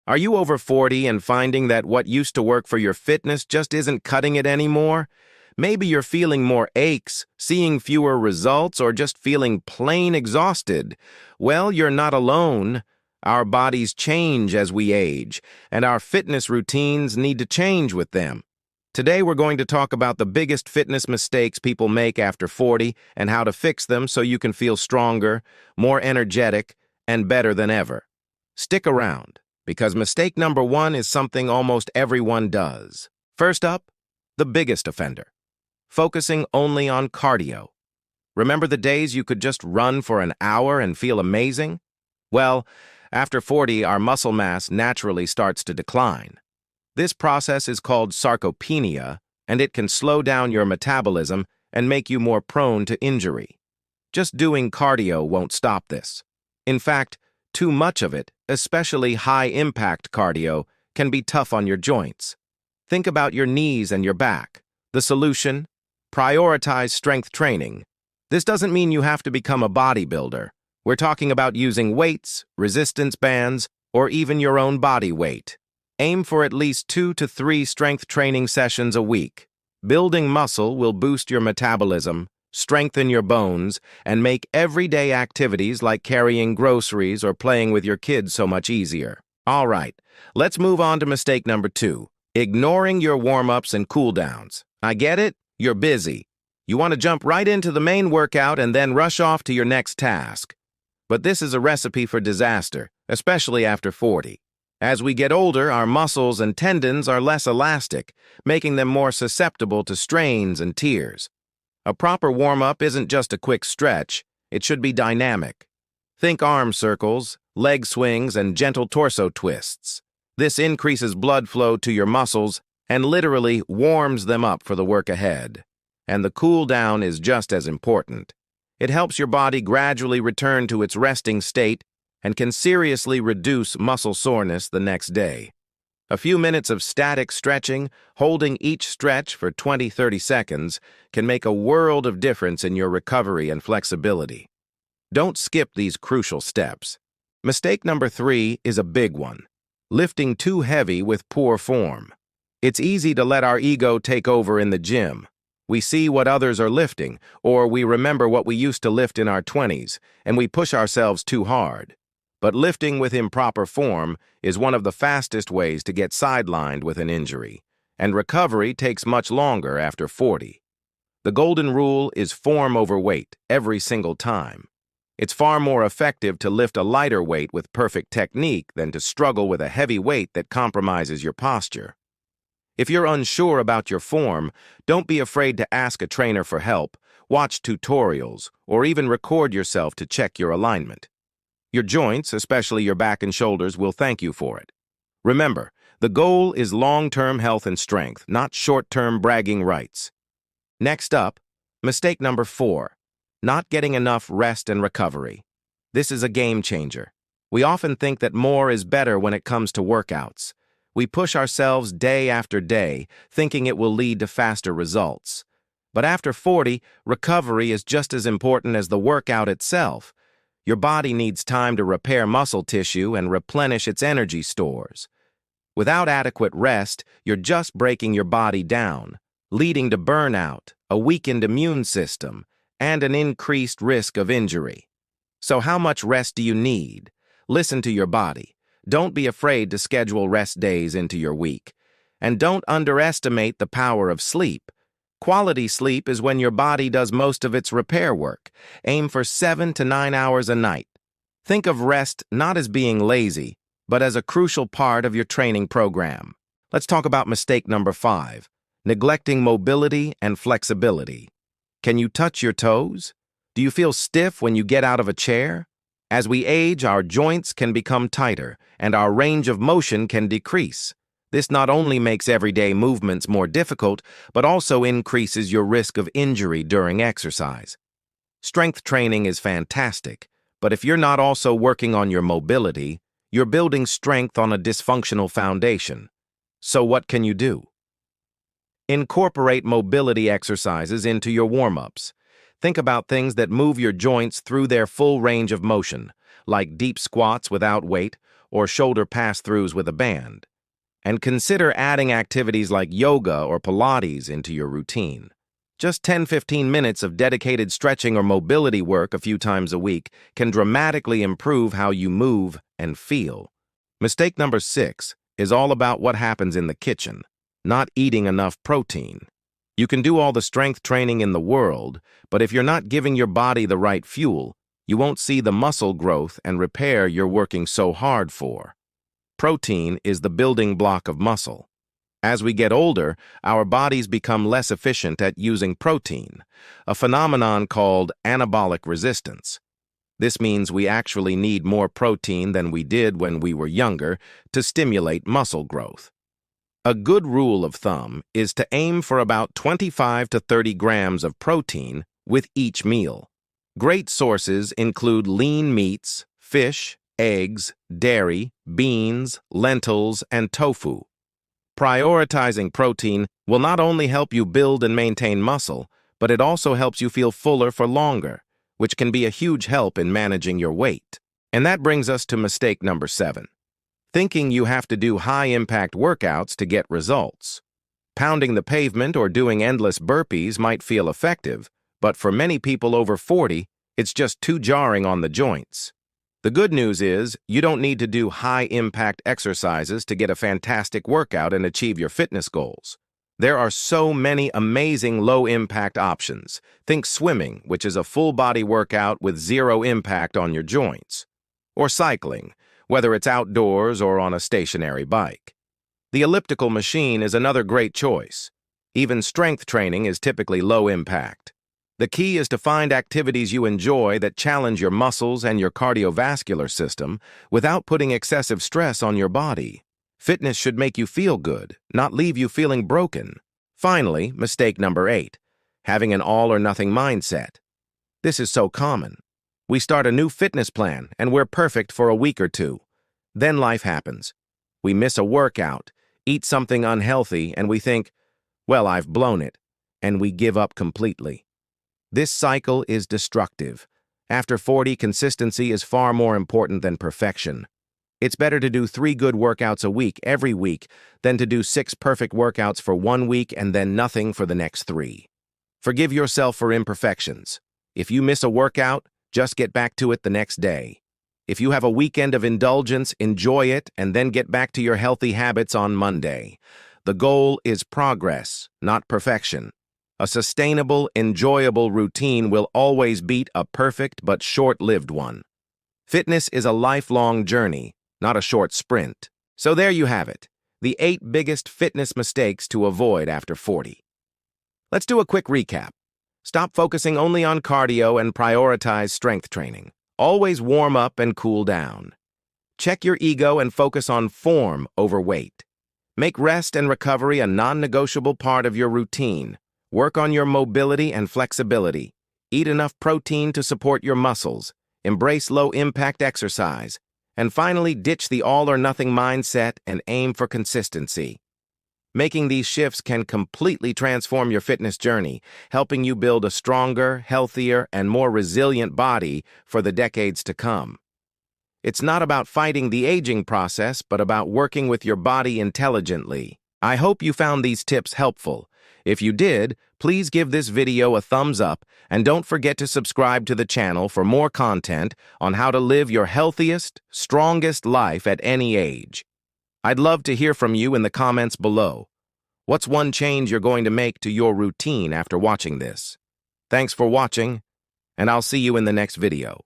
Are you over 40 and finding that what used to work for your fitness just isn't cutting it anymore? Maybe you're feeling more aches, seeing fewer results, or just feeling plain exhausted. Well, you're not alone. Our bodies change as we age, and our fitness routines need to change with them. Today, we're going to talk about the biggest fitness mistakes people make after 40 and how to fix them so you can feel stronger, more energetic, and better than ever. Stick around, because mistake number 1 is something almost everyone does. First up, the biggest offender. Focusing only on cardio. Remember the days you could just run for an hour and feel amazing? Well, after 40, our muscle mass naturally starts to decline. This process is called sarcopenia, and it can slow down your metabolism and make you more prone to injury. Just doing cardio won't stop this. In fact, too much of it, especially high-impact cardio, can be tough on your joints. Think about your knees and your back. The solution? Prioritize strength training. This doesn't mean you have to become a bodybuilder. We're talking about using weights, resistance bands, or even your own body weight. Aim for at least 2 to 3 strength training sessions a week. Building muscle will boost your metabolism, strengthen your bones, and make everyday activities like carrying groceries or playing with your kids so much easier. All right, let's move on to mistake number 2, ignoring your warm-ups and cool-downs. I get it, you're busy. You want to jump right into the main workout and then rush off to your next task. But this is a recipe for disaster, especially after 40. As we get older, our muscles and tendons are less elastic, making them more susceptible to strains and tears. A proper warm-up isn't just a quick stretch, it should be dynamic. Think arm circles, leg swings, and gentle torso twists. This increases blood flow to your muscles and literally warms them up for the work ahead. And the cool down is just as important. It helps your body gradually return to its resting state and can seriously reduce muscle soreness the next day. A few minutes of static stretching, holding each stretch for 20-30 seconds, can make a world of difference in your recovery and flexibility. Don't skip these crucial steps. Mistake number 3 is a big one: lifting too heavy with poor form. It's easy to let our ego take over in the gym. We see what others are lifting, or we remember what we used to lift in our 20s, and we push ourselves too hard. But lifting with improper form is one of the fastest ways to get sidelined with an injury, and recovery takes much longer after 40. The golden rule is form over weight every single time. It's far more effective to lift a lighter weight with perfect technique than to struggle with a heavy weight that compromises your posture. If you're unsure about your form, don't be afraid to ask a trainer for help, watch tutorials, or even record yourself to check your alignment. Your joints, especially your back and shoulders, will thank you for it. Remember, the goal is long-term health and strength, not short-term bragging rights. Next up, mistake number 4, not getting enough rest and recovery. This is a game changer. We often think that more is better when it comes to workouts. We push ourselves day after day, thinking it will lead to faster results. But after 40, recovery is just as important as the workout itself. Your body needs time to repair muscle tissue and replenish its energy stores. Without adequate rest, you're just breaking your body down, leading to burnout, a weakened immune system, and an increased risk of injury. So how much rest do you need? Listen to your body. Don't be afraid to schedule rest days into your week. And don't underestimate the power of sleep. Quality sleep is when your body does most of its repair work. Aim for 7 to 9 hours a night. Think of rest not as being lazy, but as a crucial part of your training program. Let's talk about mistake number 5, neglecting mobility and flexibility. Can you touch your toes? Do you feel stiff when you get out of a chair? As we age, our joints can become tighter, and our range of motion can decrease. This not only makes everyday movements more difficult, but also increases your risk of injury during exercise. Strength training is fantastic, but if you're not also working on your mobility, you're building strength on a dysfunctional foundation. So what can you do? Incorporate mobility exercises into your warm-ups. Think about things that move your joints through their full range of motion, like deep squats without weight, or shoulder pass-throughs with a band. And consider adding activities like yoga or Pilates into your routine. Just 10-15 minutes of dedicated stretching or mobility work a few times a week can dramatically improve how you move and feel. Mistake number 6 is all about what happens in the kitchen, not eating enough protein. You can do all the strength training in the world, but if you're not giving your body the right fuel, you won't see the muscle growth and repair you're working so hard for. Protein is the building block of muscle. As we get older, our bodies become less efficient at using protein, a phenomenon called anabolic resistance. This means we actually need more protein than we did when we were younger to stimulate muscle growth. A good rule of thumb is to aim for about 25 to 30 grams of protein with each meal. Great sources include lean meats, fish, eggs, dairy, beans, lentils, and tofu. Prioritizing protein will not only help you build and maintain muscle, but it also helps you feel fuller for longer, which can be a huge help in managing your weight. And that brings us to mistake number 7. Thinking you have to do high-impact workouts to get results. Pounding the pavement or doing endless burpees might feel effective, but for many people over 40, it's just too jarring on the joints. The good news is, you don't need to do high-impact exercises to get a fantastic workout and achieve your fitness goals. There are so many amazing low-impact options. Think swimming, which is a full-body workout with zero impact on your joints. Or cycling, whether it's outdoors or on a stationary bike. The elliptical machine is another great choice. Even strength training is typically low-impact. The key is to find activities you enjoy that challenge your muscles and your cardiovascular system without putting excessive stress on your body. Fitness should make you feel good, not leave you feeling broken. Finally, mistake number 8, having an all-or-nothing mindset. This is so common. We start a new fitness plan and we're perfect for a week or two. Then life happens. We miss a workout, eat something unhealthy, and we think, well, I've blown it, and we give up completely. This cycle is destructive. After 40, consistency is far more important than perfection. It's better to do 3 good workouts a week every week than to do 6 perfect workouts for 1 week and then nothing for the next 3. Forgive yourself for imperfections. If you miss a workout, just get back to it the next day. If you have a weekend of indulgence, enjoy it and then get back to your healthy habits on Monday. The goal is progress, not perfection. A sustainable, enjoyable routine will always beat a perfect but short-lived one. Fitness is a lifelong journey, not a short sprint. So there you have it, the 8 biggest fitness mistakes to avoid after 40. Let's do a quick recap. Stop focusing only on cardio and prioritize strength training. Always warm up and cool down. Check your ego and focus on form over weight. Make rest and recovery a non-negotiable part of your routine. Work on your mobility and flexibility. Eat enough protein to support your muscles. Embrace low-impact exercise. And finally, ditch the all-or-nothing mindset and aim for consistency. Making these shifts can completely transform your fitness journey, helping you build a stronger, healthier, and more resilient body for the decades to come. It's not about fighting the aging process, but about working with your body intelligently. I hope you found these tips helpful. If you did, please give this video a thumbs up and don't forget to subscribe to the channel for more content on how to live your healthiest, strongest life at any age. I'd love to hear from you in the comments below. What's one change you're going to make to your routine after watching this? Thanks for watching, and I'll see you in the next video.